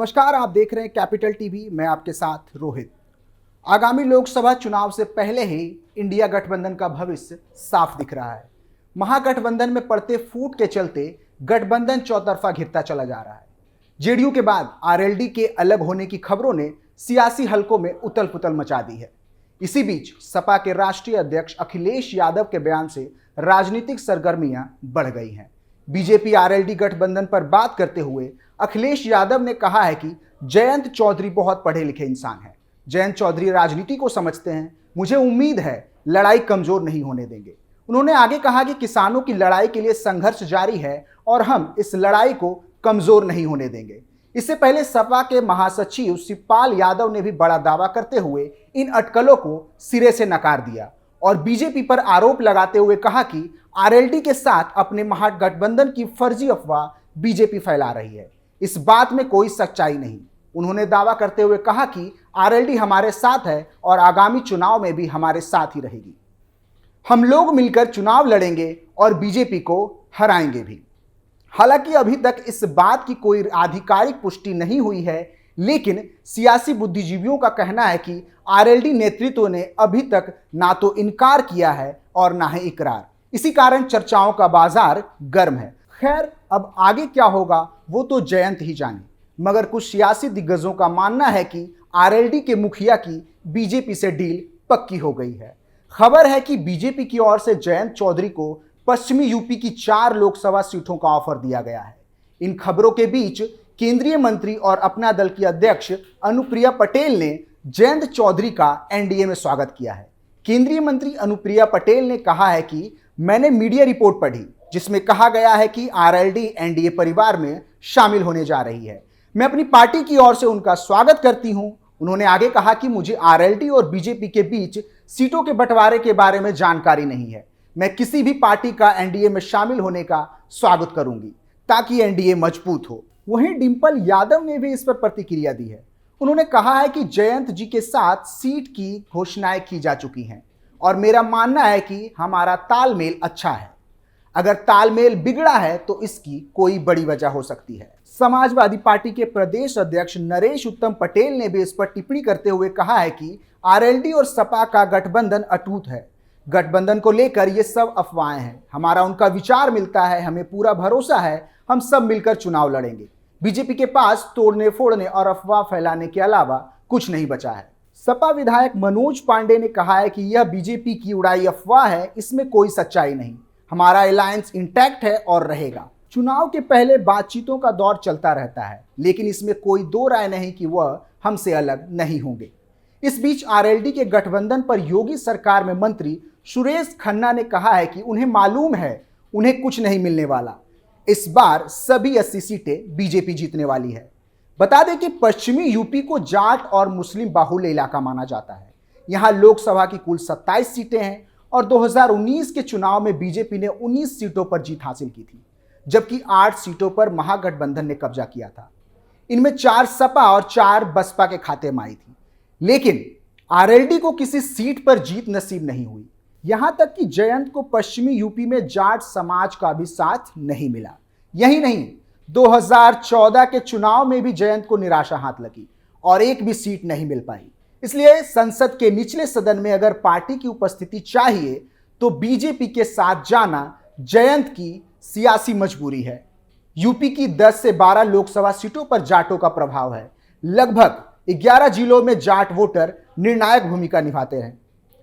नमस्कार, आप देख रहे हैं कैपिटल टीवी। मैं आपके साथ रोहित। आगामी लोकसभा चुनाव से पहले ही इंडिया गठबंधन का भविष्य साफ दिख रहा है। महागठबंधन में पड़ते फूट के चलते गठबंधन चौतरफा घिरता चला जा रहा है। जेडीयू के बाद आरएलडी के अलग होने की खबरों ने सियासी हलकों में उथल पुथल मचा दी है। इसी बीच सपा के राष्ट्रीय अध्यक्ष अखिलेश यादव के बयान से राजनीतिक सरगर्मियां बढ़ गई हैं। बीजेपी आरएलडी गठबंधन पर बात करते हुए अखिलेश यादव ने कहा है कि जयंत चौधरी बहुत पढ़े लिखे इंसान हैं। जयंत चौधरी राजनीति को समझते हैं। मुझे उम्मीद है लड़ाई कमजोर नहीं होने देंगे। उन्होंने आगे कहा कि किसानों की लड़ाई के लिए संघर्ष जारी है और हम इस लड़ाई को कमजोर नहीं होने देंगे। इससे पहले सपा के महासचिव शिवपाल यादव ने भी बड़ा दावा करते हुए इन अटकलों को सिरे से नकार दिया और बीजेपी पर आरोप लगाते हुए कहा कि आरएलडी के साथ अपने महागठबंधन की फर्जी अफवाह बीजेपी फैला रही है। इस बात में कोई सच्चाई नहीं। उन्होंने दावा करते हुए कहा कि आरएलडी हमारे साथ है और आगामी चुनाव में भी हमारे साथ ही रहेगी। हम लोग मिलकर चुनाव लड़ेंगे और बीजेपी को हराएंगे भी। हालांकि अभी तक इस बात की कोई आधिकारिक पुष्टि नहीं हुई है, लेकिन सियासी बुद्धिजीवियों का कहना है कि आरएलडी नेतृत्व ने अभी तक ना तो इनकार किया है और ना ही इकरार। इसी कारण चर्चाओं का बाजार गर्म है। खैर, अब आगे क्या होगा वो तो जयंत ही जाने, मगर कुछ सियासी दिग्गजों का मानना है कि आरएलडी के मुखिया की बीजेपी से डील पक्की हो गई है। खबर है कि बीजेपी की ओर से जयंत चौधरी को पश्चिमी यूपी की 4 लोकसभा सीटों का ऑफर दिया गया है। इन खबरों के बीच केंद्रीय मंत्री और अपना दल की अध्यक्ष अनुप्रिया पटेल ने जयंत चौधरी का एनडीए में स्वागत किया है। केंद्रीय मंत्री अनुप्रिया पटेल ने कहा है कि मैंने मीडिया रिपोर्ट पढ़ी जिसमें कहा गया है कि आरएलडी एनडीए परिवार में शामिल होने जा रही है। मैं अपनी पार्टी की ओर से उनका स्वागत करती हूं। उन्होंने आगे कहा कि मुझे आरएलडी और बीजेपी के बीच सीटों के बंटवारे के बारे में जानकारी नहीं है। मैं किसी भी पार्टी का एनडीए में शामिल होने का स्वागत करूंगी ताकि एनडीए मजबूत हो। वहीं डिंपल यादव ने भी इस पर प्रतिक्रिया दी है। उन्होंने कहा है कि जयंत जी के साथ सीट की घोषणाएं की जा चुकी हैं और मेरा मानना है कि हमारा तालमेल अच्छा है। अगर तालमेल बिगड़ा है तो इसकी कोई बड़ी वजह हो सकती है। समाजवादी पार्टी के प्रदेश अध्यक्ष नरेश उत्तम पटेल ने भी इस पर टिप्पणी करते हुए कहा है कि आरएलडी और सपा का गठबंधन अटूट है। गठबंधन को लेकर ये सब अफवाहें हैं। हमारा उनका विचार मिलता है। हमें पूरा भरोसा है हम सब मिलकर चुनाव लड़ेंगे। बीजेपी के पास तोड़ने फोड़ने और अफवाह फैलाने के अलावा कुछ नहीं बचा है। सपा विधायक मनोज पांडे ने कहा है कि यह बीजेपी की उड़ाई अफवाह है, इसमें कोई सच्चाई नहीं। हमारा अलायंस इंटैक्ट है और रहेगा। चुनाव के पहले बातचीतों का दौर चलता रहता है, लेकिन इसमें कोई दो राय नहीं कि वह हमसे अलग नहीं होंगे। इस बीच आरएलडी के गठबंधन पर योगी सरकार में मंत्री सुरेश खन्ना ने कहा है कि उन्हें मालूम है उन्हें कुछ नहीं मिलने वाला। इस बार सभी 80 सीटें बीजेपी जीतने वाली है। बता दें कि पश्चिमी यूपी को जाट और मुस्लिम बाहुल्य इलाका माना जाता है। यहां लोकसभा की कुल 27 सीटें हैं और 2019 के चुनाव में बीजेपी ने 19 सीटों पर जीत हासिल की थी, जबकि 8 सीटों पर महागठबंधन ने कब्जा किया था। इनमें 4 सपा और 4 बसपा के खाते में आई थी, लेकिन आरएलडी को किसी सीट पर जीत नसीब नहीं हुई। यहां तक कि जयंत को पश्चिमी यूपी में जाट समाज का भी साथ नहीं मिला। यही नहीं, 2014 के चुनाव में भी जयंत को निराशा हाथ लगी और एक भी सीट नहीं मिल पाई। इसलिए संसद के निचले सदन में अगर पार्टी की उपस्थिति चाहिए तो बीजेपी के साथ जाना जयंत की सियासी मजबूरी है। यूपी की 10 से 12 लोकसभा सीटों पर जाटों का प्रभाव है। लगभग 11 जिलों में जाट वोटर निर्णायक भूमिका निभाते हैं।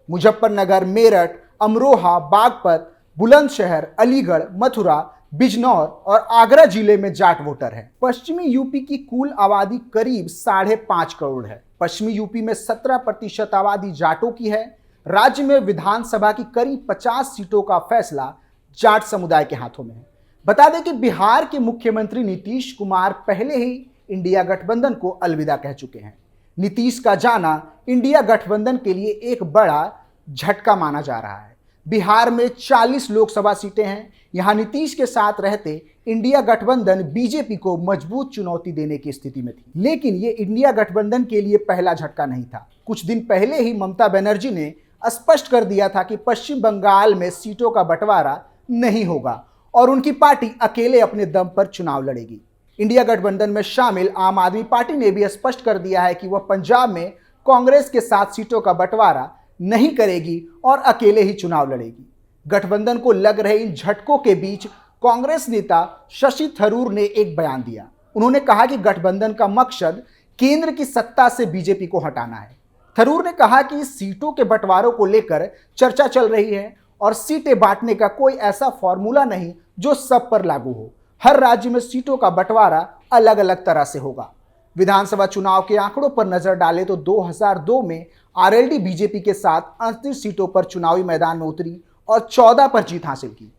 मुजफ्फरनगर, मेरठ, अमरोहा, बागपत, बुलंदशहर, अलीगढ़, मथुरा, बिजनौर और आगरा जिले में जाट वोटर हैं। पश्चिमी यूपी की कुल आबादी करीब 5.5 करोड़ है। पश्चिमी यूपी में 17% आबादी जाटों की है। राज्य में विधानसभा की करीब 50 सीटों का फैसला जाट समुदाय के हाथों में है। बता दें कि बिहार के मुख्यमंत्री नीतीश कुमार पहले ही इंडिया गठबंधन को अलविदा कह चुके हैं। नीतीश का जाना इंडिया गठबंधन के लिए एक बड़ा झटका माना जा रहा है। बिहार में 40 लोकसभा सीटें हैं। यहां नीतीश के साथ रहते इंडिया गठबंधन बीजेपी को मजबूत चुनौती देने की स्थिति में थी, लेकिन ये इंडिया गठबंधन के लिए पहला झटका नहीं था। कुछ दिन पहले ही ममता बनर्जी ने स्पष्ट कर दिया था कि पश्चिम बंगाल में सीटों का बंटवारा नहीं होगा और उनकी पार्टी अकेले अपने दम पर चुनाव लड़ेगी। इंडिया गठबंधन में शामिल आम आदमी पार्टी ने भी स्पष्ट कर दिया है कि वह पंजाब में कांग्रेस के साथ सीटों का बंटवारा नहीं करेगी और अकेले ही चुनाव लड़ेगी। गठबंधन को लग रहे इन झटकों के बीच कांग्रेस नेता शशि थरूर ने एक बयान दिया। उन्होंने कहा कि गठबंधन का मकसद केंद्र की सत्ता से बीजेपी को हटाना है। थरूर ने कहा कि सीटों के बंटवारों को लेकर चर्चा चल रही है और सीटें बांटने का कोई ऐसा फॉर्मूला नहीं जो सब पर लागू हो। हर राज्य में सीटों का बंटवारा अलग अलग तरह से होगा। विधानसभा चुनाव के आंकड़ों पर नजर डालें तो 2002 में आरएलडी बीजेपी के साथ 38 सीटों पर चुनावी मैदान में उतरी और 14 पर जीत हासिल की।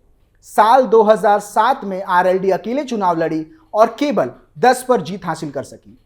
साल 2007 में आरएलडी अकेले चुनाव लड़ी और केवल 10 पर जीत हासिल कर सकी।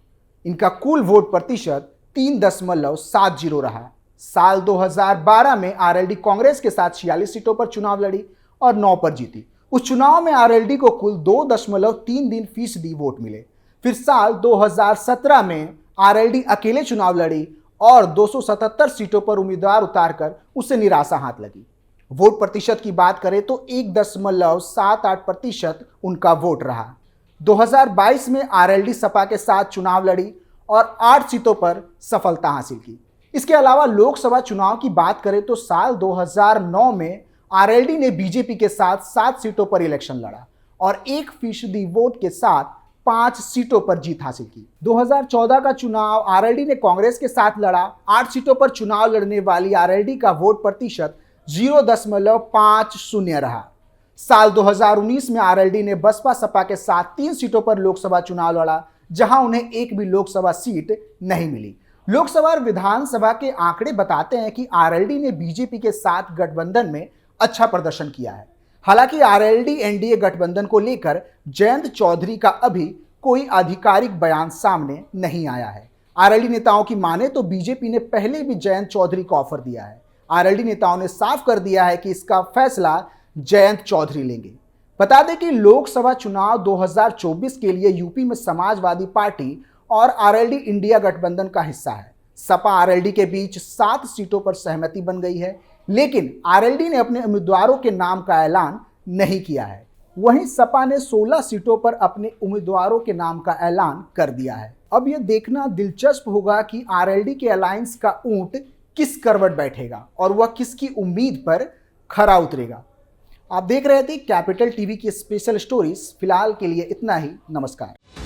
इनका कुल वोट प्रतिशत 3.70 रहा। साल 2012 में आरएलडी कांग्रेस के साथ 46 सीटों पर चुनाव लड़ी और 9 पर जीती। उस चुनाव में आरएलडी को कुल 2.33% वोट मिले। फिर साल 2017 में आरएलडी अकेले चुनाव लड़ी और 277 सीटों पर उम्मीदवार उतारकर उसे निराशा हाथ लगी। वोट प्रतिशत की बात करें तो 1.78% उनका वोट रहा। 2022 में आरएलडी सपा के साथ चुनाव लड़ी और 8 सीटों पर सफलता हासिल की। इसके अलावा लोकसभा चुनाव की बात करें तो साल 2009 में आरएलडी ने बीजेपी के साथ 7 सीटों पर इलेक्शन लड़ा और 1% वोट के साथ 5 सीटों पर जीत हासिल की। 2014 का चुनाव आरएलडी ने कांग्रेस के साथ लड़ा। 8 सीटों पर चुनाव लड़ने वाली आरएलडी का वोट प्रतिशत 0.50 रहा। साल 2019 में आरएलडी ने बसपा सपा के साथ 3 सीटों पर लोकसभा चुनाव लड़ा, जहां उन्हें एक भी लोकसभा सीट नहीं मिली। लोकसभा और विधानसभा के आंकड़े बताते हैं कि आरएलडी ने बीजेपी के साथ गठबंधन में अच्छा प्रदर्शन किया है। हालांकि आरएलडी एनडीए गठबंधन को लेकर जयंत चौधरी का अभी कोई आधिकारिक बयान सामने नहीं आया है। आरएलडी नेताओं की माने तो बीजेपी ने पहले भी जयंत चौधरी को ऑफर दिया है। आरएलडी नेताओं ने साफ कर दिया है कि इसका फैसला जयंत चौधरी लेंगे। बता दें कि लोकसभा चुनाव 2024 के लिए यूपी में समाजवादी पार्टी और आरएलडी इंडिया गठबंधन का हिस्सा है। सपा आरएलडी के बीच 7 सीटों पर सहमति बन गई है, लेकिन आरएलडी ने अपने उम्मीदवारों के नाम का ऐलान नहीं किया है। वहीं सपा ने 16 सीटों पर अपने उम्मीदवारों के नाम का ऐलान कर दिया है। अब यह देखना दिलचस्प होगा कि आरएलडी के अलायंस का ऊंट किस करवट बैठेगा और वह किसकी उम्मीद पर खरा उतरेगा। आप देख रहे थे कैपिटल टीवी की स्पेशल स्टोरीज। फिलहाल के लिए इतना ही। नमस्कार।